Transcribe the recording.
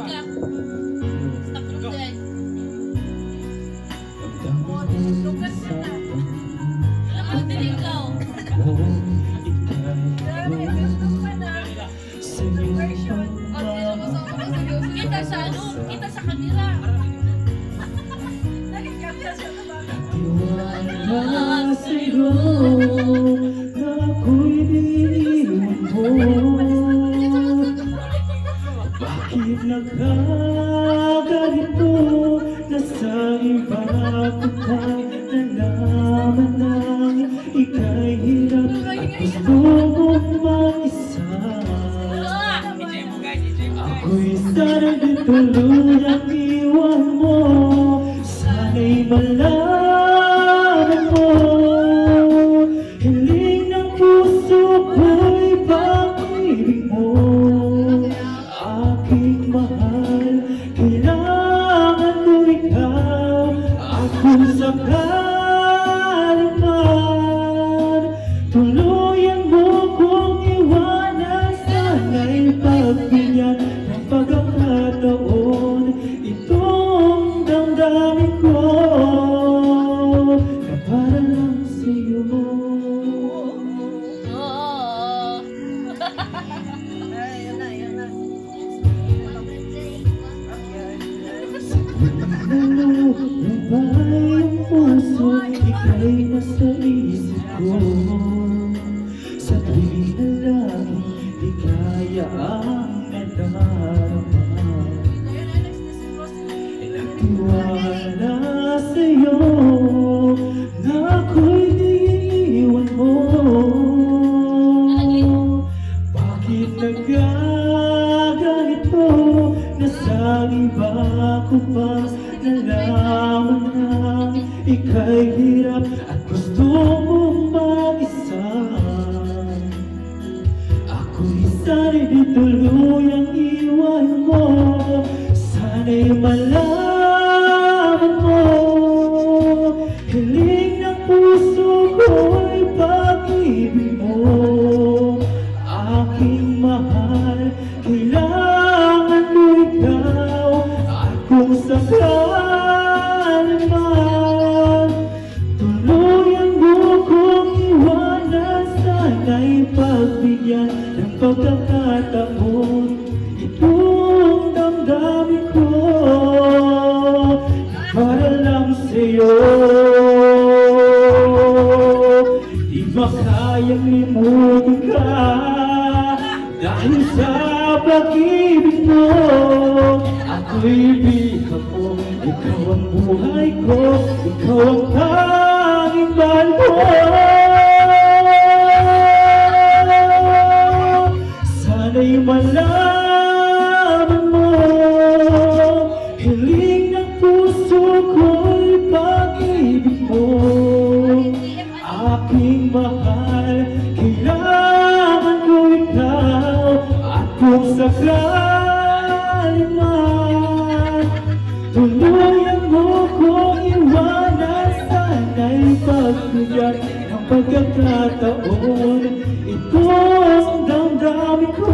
ka. Stop mo dyan. Lugas ka na. Lakas din ikaw. Kita sa ano? Kita sa kanila. Nagkakita siya na ba? Tiwala sa'yo na ako'y iniwan mo. Bakit nagkaganito na sa iba ko pa nalaman nang ika'y hirap at gusto mong mag-isa. Ako'y sana'y tuluyang iwan mo. Sana'y malaman mo. Hiling ng puso ko'y pag-ibig mo. Aking mahal, kailangan ko ikaw. At kung sakaling man tuluyan mo kong iwanan, sana'y pagbigyan ng pagkakataon itong damdamin ko na para lang sa'yo. Oo. Ayun na, ayun na. Nalulubay ang puso, ika'y nasa isip ko. Sa tuwing na lagi, di kaya ang nadarama. Nagtiwala sa'yo na ako'y naiiwan mo. Bakit nagkaganito na sa iba ko pa nalaman na ika'y hirap at gusto mong mag-isa. Ako'y sana'y di tuluyang iwan mo. Sana'y malaman mo. Hiling ng puso ko'y pag-ibig mo. Aking mahal, kailangan ko ikaw. At kung sakaling man tuluyan mo kong iwanan, sana'y pagbigyan ng pagkakataon itong damdamin ko na para lang sa'yo. Di makayang limutin ka dahil sa pag-ibig mo. Ako'y bihag mo, ikaw ang buhay ko, ikaw ang tanging mahal ko. Sana'y malaman mo. Hiling ng puso ko'y pag-ibig mo. Aking mahal, kailangan ko ikaw. At kung sakaling man tuluyan mo kong iwanan, sana'y pagbigyan ng pagkakataon itong damdamin ko.